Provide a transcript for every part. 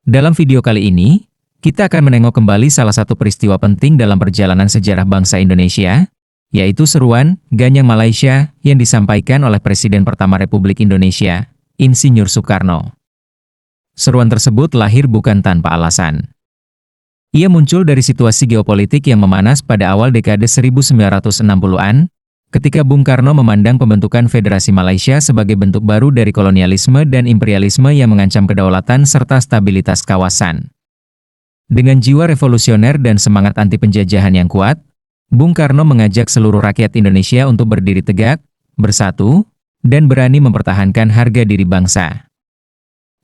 Dalam video kali ini, kita akan menengok kembali salah satu peristiwa penting dalam perjalanan sejarah bangsa Indonesia, yaitu seruan Ganyang Malaysia yang disampaikan oleh Presiden pertama Republik Indonesia, Insinyur Soekarno. Seruan tersebut lahir bukan tanpa alasan. Ia muncul dari situasi geopolitik yang memanas pada awal dekade 1960-an, ketika Bung Karno memandang pembentukan Federasi Malaysia sebagai bentuk baru dari kolonialisme dan imperialisme yang mengancam kedaulatan serta stabilitas kawasan. Dengan jiwa revolusioner dan semangat anti penjajahan yang kuat, Bung Karno mengajak seluruh rakyat Indonesia untuk berdiri tegak, bersatu, dan berani mempertahankan harga diri bangsa.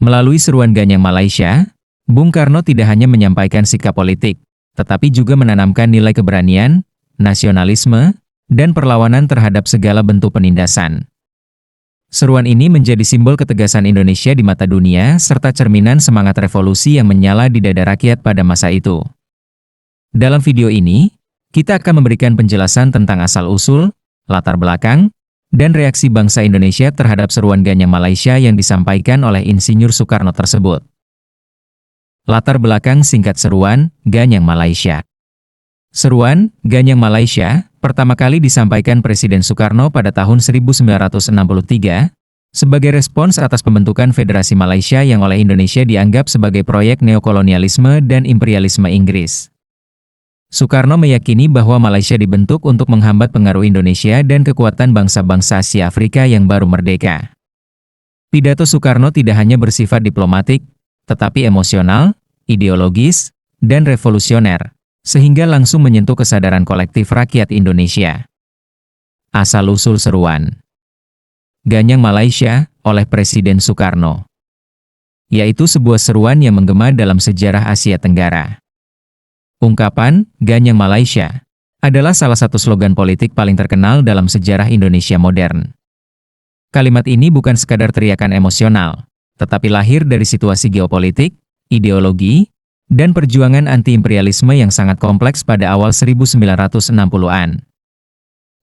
Melalui seruan Ganyang Malaysia, Bung Karno tidak hanya menyampaikan sikap politik, tetapi juga menanamkan nilai keberanian, nasionalisme, dan perlawanan terhadap segala bentuk penindasan. Seruan ini menjadi simbol ketegasan Indonesia di mata dunia serta cerminan semangat revolusi yang menyala di dada rakyat pada masa itu. Dalam video ini, kita akan memberikan penjelasan tentang asal-usul, latar belakang, dan reaksi bangsa Indonesia terhadap seruan Ganyang Malaysia yang disampaikan oleh Insinyur Soekarno tersebut. Latar belakang singkat seruan Ganyang Malaysia. Seruan Ganyang Malaysia pertama kali disampaikan Presiden Soekarno pada tahun 1963 sebagai respons atas pembentukan Federasi Malaysia yang oleh Indonesia dianggap sebagai proyek neokolonialisme dan imperialisme Inggris. Soekarno meyakini bahwa Malaysia dibentuk untuk menghambat pengaruh Indonesia dan kekuatan bangsa-bangsa Asia Afrika yang baru merdeka. Pidato Soekarno tidak hanya bersifat diplomatik, tetapi emosional, ideologis, dan revolusioner, sehingga langsung menyentuh kesadaran kolektif rakyat Indonesia. Asal-usul seruan Ganyang Malaysia oleh Presiden Soekarno, yaitu sebuah seruan yang menggema dalam sejarah Asia Tenggara. Ungkapan Ganyang Malaysia adalah salah satu slogan politik paling terkenal dalam sejarah Indonesia modern. Kalimat ini bukan sekadar teriakan emosional, tetapi lahir dari situasi geopolitik, ideologi, dan perjuangan anti-imperialisme yang sangat kompleks pada awal 1960-an.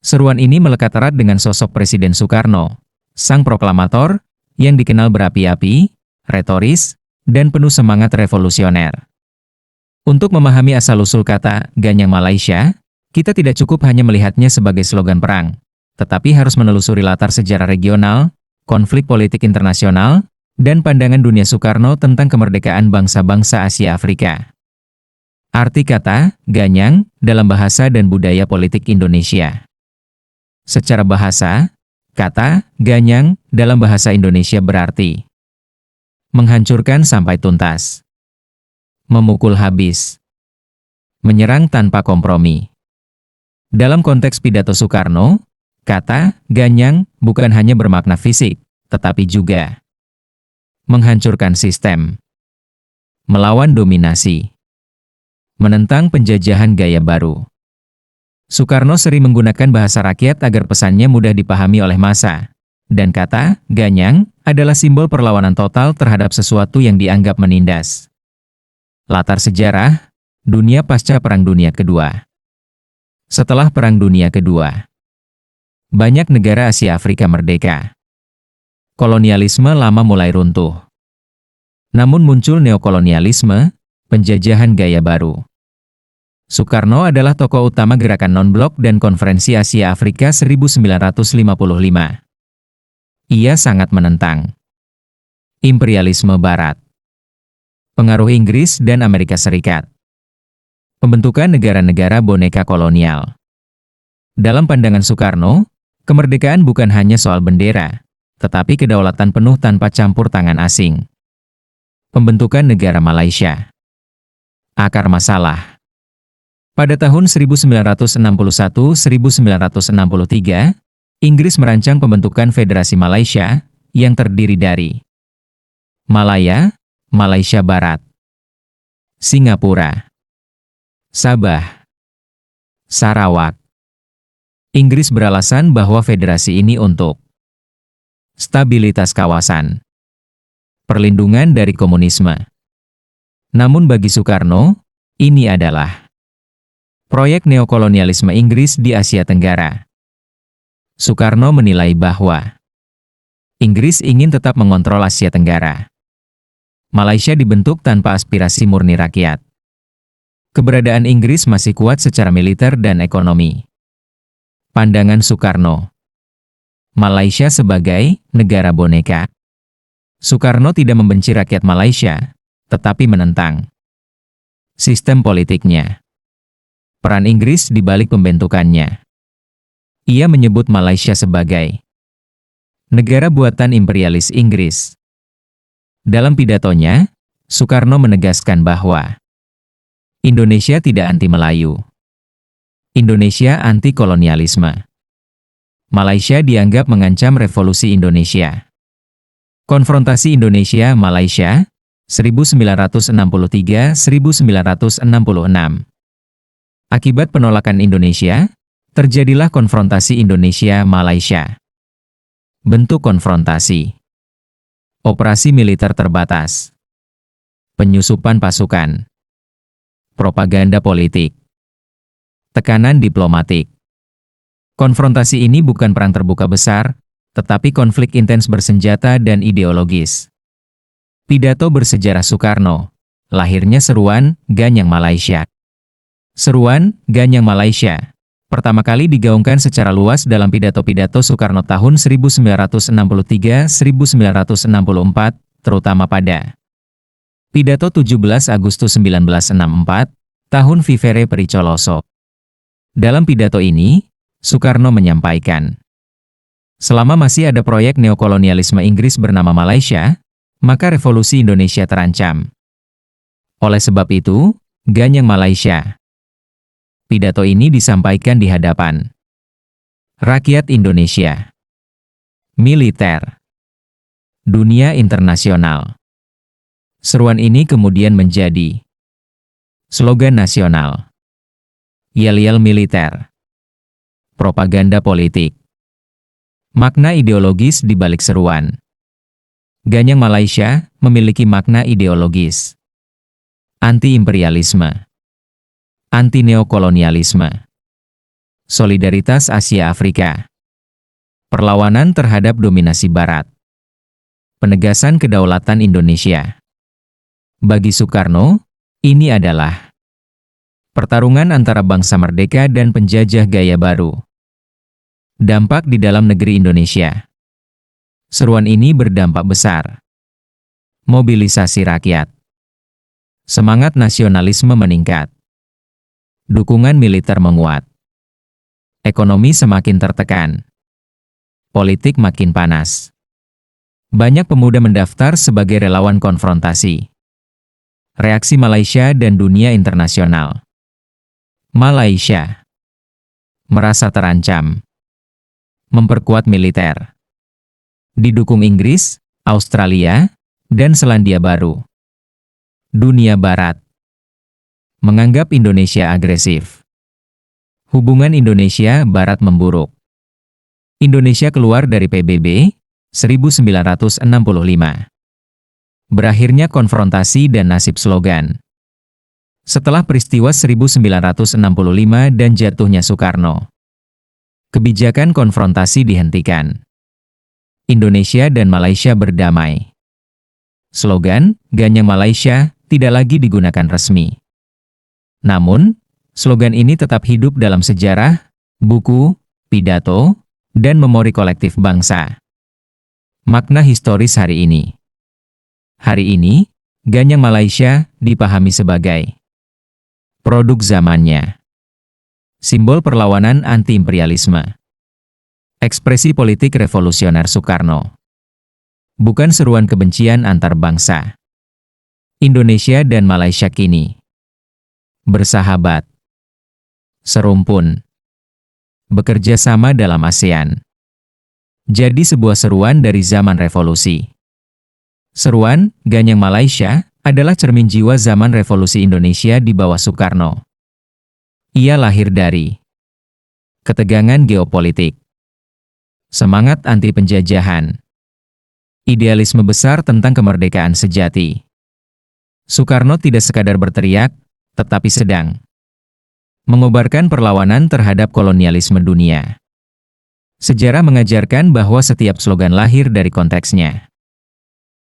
Seruan ini melekat erat dengan sosok Presiden Soekarno, sang proklamator, yang dikenal berapi-api, retoris, dan penuh semangat revolusioner. Untuk memahami asal-usul kata Ganyang Malaysia, kita tidak cukup hanya melihatnya sebagai slogan perang, tetapi harus menelusuri latar sejarah regional, konflik politik internasional, dan pandangan dunia Soekarno tentang kemerdekaan bangsa-bangsa Asia Afrika. Arti kata Ganyang dalam bahasa dan budaya politik Indonesia. Secara bahasa, kata Ganyang dalam bahasa Indonesia berarti menghancurkan sampai tuntas, memukul habis, menyerang tanpa kompromi. Dalam konteks pidato Soekarno, kata Ganyang bukan hanya bermakna fisik, tetapi juga menghancurkan sistem, melawan dominasi, menentang penjajahan gaya baru. Soekarno sering menggunakan bahasa rakyat agar pesannya mudah dipahami oleh massa, dan kata Ganyang adalah simbol perlawanan total terhadap sesuatu yang dianggap menindas. Latar sejarah, dunia pasca Perang Dunia Kedua. Setelah Perang Dunia Kedua, banyak negara Asia Afrika merdeka. Kolonialisme lama mulai runtuh. Namun muncul neokolonialisme, penjajahan gaya baru. Soekarno adalah tokoh utama gerakan non-blok dan Konferensi Asia Afrika 1955. Ia sangat menentang imperialisme Barat, pengaruh Inggris dan Amerika Serikat, pembentukan negara-negara boneka kolonial. Dalam pandangan Soekarno, kemerdekaan bukan hanya soal bendera, tetapi kedaulatan penuh tanpa campur tangan asing. Pembentukan negara Malaysia. Akar masalah. Pada tahun 1961-1963, Inggris merancang pembentukan Federasi Malaysia yang terdiri dari Malaya, Malaysia Barat, Singapura, Sabah, Sarawak. Inggris beralasan bahwa federasi ini untuk stabilitas kawasan, perlindungan dari komunisme. Namun bagi Soekarno, ini adalah proyek neokolonialisme Inggris di Asia Tenggara. Soekarno menilai bahwa Inggris ingin tetap mengontrol Asia Tenggara. Malaysia dibentuk tanpa aspirasi murni rakyat. Keberadaan Inggris masih kuat secara militer dan ekonomi. Pandangan Soekarno. Malaysia sebagai negara boneka. Soekarno tidak membenci rakyat Malaysia, tetapi menentang sistem politiknya. Peran Inggris di balik pembentukannya. Ia menyebut Malaysia sebagai negara buatan imperialis Inggris. Dalam pidatonya, Soekarno menegaskan bahwa Indonesia tidak anti Melayu. Indonesia anti kolonialisme. Malaysia dianggap mengancam revolusi Indonesia. Konfrontasi Indonesia-Malaysia 1963-1966. Akibat penolakan Indonesia, terjadilah konfrontasi Indonesia-Malaysia. Bentuk konfrontasi: operasi militer terbatas, penyusupan pasukan, propaganda politik, tekanan diplomatik. Konfrontasi ini bukan perang terbuka besar, tetapi konflik intens bersenjata dan ideologis. Pidato bersejarah Soekarno, lahirnya seruan Ganyang Malaysia. Seruan Ganyang Malaysia pertama kali digaungkan secara luas dalam pidato-pidato Soekarno tahun 1963-1964, terutama pada pidato 17 Agustus 1964, tahun Vivere Pericoloso. Dalam pidato ini, Soekarno menyampaikan, selama masih ada proyek neokolonialisme Inggris bernama Malaysia, maka revolusi Indonesia terancam. Oleh sebab itu, Ganyang Malaysia. Pidato ini disampaikan di hadapan rakyat Indonesia, militer, dunia internasional. Seruan ini kemudian menjadi slogan nasional, yel-yel militer, propaganda politik. Makna ideologis di balik seruan Ganyang Malaysia memiliki makna ideologis: anti-imperialisme, anti-neokolonialisme, solidaritas Asia-Afrika, perlawanan terhadap dominasi Barat, penegasan kedaulatan Indonesia. Bagi Soekarno, ini adalah pertarungan antara bangsa merdeka dan penjajah gaya baru. Dampak di dalam negeri Indonesia. Seruan ini berdampak besar. Mobilisasi rakyat. Semangat nasionalisme meningkat. Dukungan militer menguat. Ekonomi semakin tertekan. Politik makin panas. Banyak pemuda mendaftar sebagai relawan konfrontasi. Reaksi Malaysia dan dunia internasional. Malaysia merasa terancam. Memperkuat militer. Didukung Inggris, Australia, dan Selandia Baru. Dunia Barat menganggap Indonesia agresif. Hubungan Indonesia Barat memburuk. Indonesia keluar dari PBB 1965. Berakhirnya konfrontasi dan nasib slogan. Setelah peristiwa 1965 dan jatuhnya Soekarno, kebijakan konfrontasi dihentikan. Indonesia dan Malaysia berdamai. Slogan Ganyang Malaysia tidak lagi digunakan resmi. Namun, slogan ini tetap hidup dalam sejarah, buku, pidato, dan memori kolektif bangsa. Makna historis hari ini. Hari ini, Ganyang Malaysia dipahami sebagai produk zamannya. Simbol perlawanan anti-imperialisme. Ekspresi politik revolusioner Soekarno. Bukan seruan kebencian antar bangsa. Indonesia dan Malaysia kini bersahabat, serumpun, bekerja sama dalam ASEAN. Jadi sebuah seruan dari zaman revolusi. Seruan Ganyang Malaysia adalah cermin jiwa zaman revolusi Indonesia di bawah Soekarno. Ia lahir dari ketegangan geopolitik, semangat anti penjajahan, idealisme besar tentang kemerdekaan sejati. Soekarno tidak sekadar berteriak, tetapi sedang mengobarkan perlawanan terhadap kolonialisme dunia. Sejarah mengajarkan bahwa setiap slogan lahir dari konteksnya.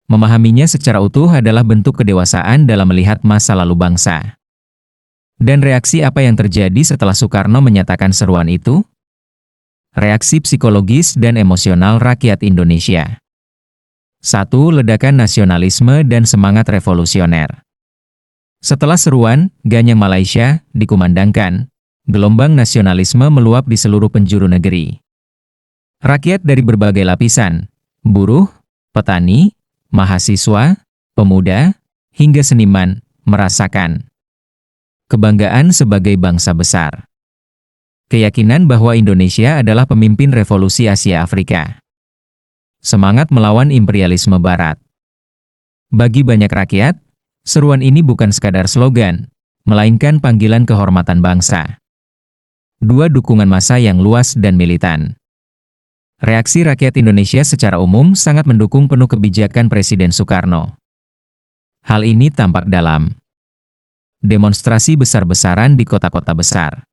Memahaminya secara utuh adalah bentuk kedewasaan dalam melihat masa lalu bangsa. Dan reaksi apa yang terjadi setelah Soekarno menyatakan seruan itu? Reaksi psikologis dan emosional rakyat Indonesia. 1. Ledakan nasionalisme dan semangat revolusioner. Setelah seruan, Ganyang Malaysia, dikumandangkan, gelombang nasionalisme meluap di seluruh penjuru negeri. Rakyat dari berbagai lapisan, buruh, petani, mahasiswa, pemuda, hingga seniman, merasakan kebanggaan sebagai bangsa besar. Keyakinan bahwa Indonesia adalah pemimpin revolusi Asia Afrika. Semangat melawan imperialisme Barat. Bagi banyak rakyat, seruan ini bukan sekadar slogan, melainkan panggilan kehormatan bangsa. 2. Dukungan massa yang luas dan militan. Reaksi rakyat Indonesia secara umum sangat mendukung penuh kebijakan Presiden Soekarno. Hal ini tampak dalam demonstrasi besar-besaran di kota-kota besar.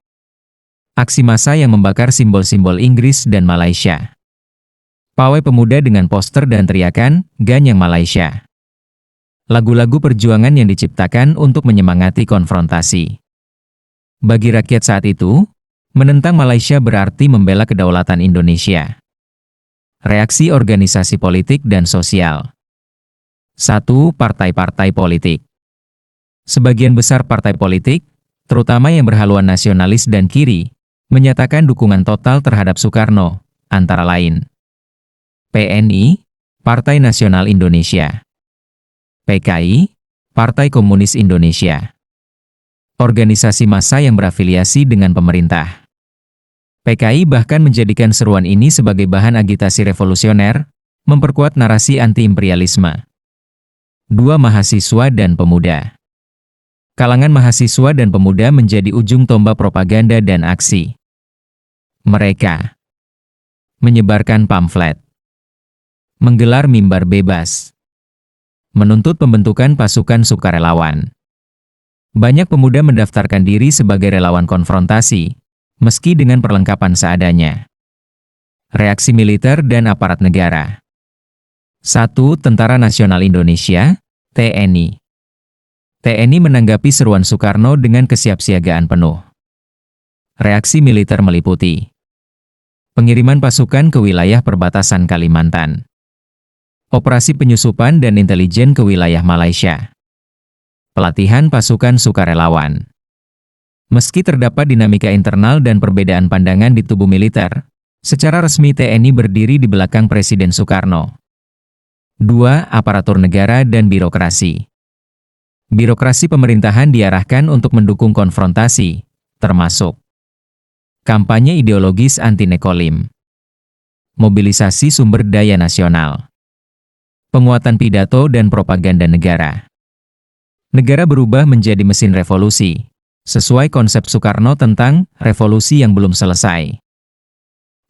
Aksi massa yang membakar simbol-simbol Inggris dan Malaysia. Pawai pemuda dengan poster dan teriakan, Ganyang Malaysia. Lagu-lagu perjuangan yang diciptakan untuk menyemangati konfrontasi. Bagi rakyat saat itu, menentang Malaysia berarti membela kedaulatan Indonesia. Reaksi organisasi politik dan sosial. 1. Partai-partai politik. Sebagian besar partai politik, terutama yang berhaluan nasionalis dan kiri, menyatakan dukungan total terhadap Soekarno, antara lain PNI, Partai Nasional Indonesia, PKI, Partai Komunis Indonesia, organisasi massa yang berafiliasi dengan pemerintah. PKI bahkan menjadikan seruan ini sebagai bahan agitasi revolusioner, memperkuat narasi anti-imperialisme. 2. Mahasiswa dan pemuda. Kalangan mahasiswa dan pemuda menjadi ujung tombak propaganda dan aksi. Mereka menyebarkan pamflet, menggelar mimbar bebas, menuntut pembentukan pasukan sukarelawan. Banyak pemuda mendaftarkan diri sebagai relawan konfrontasi, meski dengan perlengkapan seadanya. Reaksi militer dan aparat negara. 1. Tentara Nasional Indonesia, TNI. TNI menanggapi seruan Soekarno dengan kesiapsiagaan penuh. Reaksi militer meliputi pengiriman pasukan ke wilayah perbatasan Kalimantan, operasi penyusupan dan intelijen ke wilayah Malaysia, pelatihan pasukan sukarelawan. Meski terdapat dinamika internal dan perbedaan pandangan di tubuh militer, secara resmi TNI berdiri di belakang Presiden Soekarno. 2. Aparatur negara dan birokrasi. Birokrasi pemerintahan diarahkan untuk mendukung konfrontasi, termasuk kampanye ideologis anti-nekolim, mobilisasi sumber daya nasional, penguatan pidato dan propaganda negara. Negara berubah menjadi mesin revolusi, sesuai konsep Soekarno tentang revolusi yang belum selesai.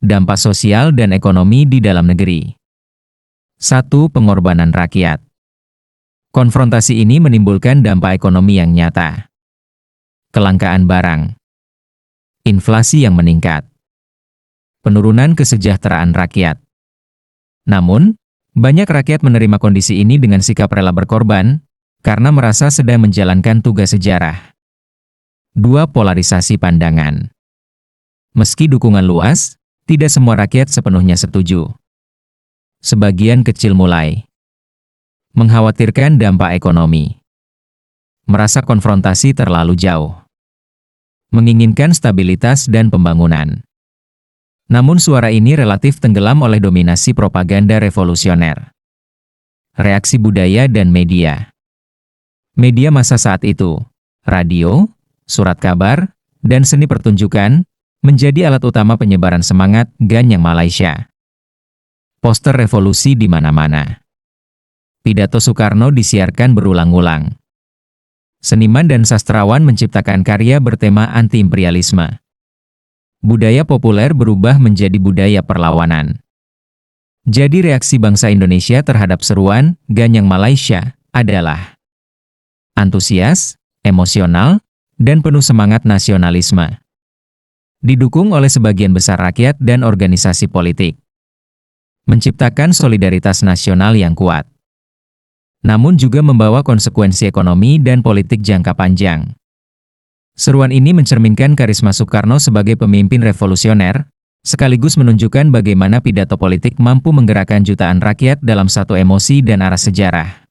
Dampak sosial dan ekonomi di dalam negeri. 1. Pengorbanan rakyat. Konfrontasi ini menimbulkan dampak ekonomi yang nyata. Kelangkaan barang, inflasi yang meningkat, penurunan kesejahteraan rakyat. Namun, banyak rakyat menerima kondisi ini dengan sikap rela berkorban, karena merasa sedang menjalankan tugas sejarah. 2. Polarisasi pandangan. Meski dukungan luas, tidak semua rakyat sepenuhnya setuju. Sebagian kecil mulai mengkhawatirkan dampak ekonomi, merasa konfrontasi terlalu jauh, menginginkan stabilitas dan pembangunan. Namun suara ini relatif tenggelam oleh dominasi propaganda revolusioner. Reaksi budaya dan media. Media massa saat itu, radio, surat kabar, dan seni pertunjukan, menjadi alat utama penyebaran semangat Ganyang Malaysia. Poster revolusi di mana-mana. Pidato Soekarno disiarkan berulang-ulang. Seniman dan sastrawan menciptakan karya bertema anti-imperialisme. Budaya populer berubah menjadi budaya perlawanan. Jadi reaksi bangsa Indonesia terhadap seruan Ganyang Malaysia adalah antusias, emosional, dan penuh semangat nasionalisme. Didukung oleh sebagian besar rakyat dan organisasi politik. Menciptakan solidaritas nasional yang kuat. namun juga membawa konsekuensi ekonomi dan politik jangka panjang. Seruan ini mencerminkan karisma Soekarno sebagai pemimpin revolusioner, sekaligus menunjukkan bagaimana pidato politik mampu menggerakkan jutaan rakyat dalam satu emosi dan arah sejarah.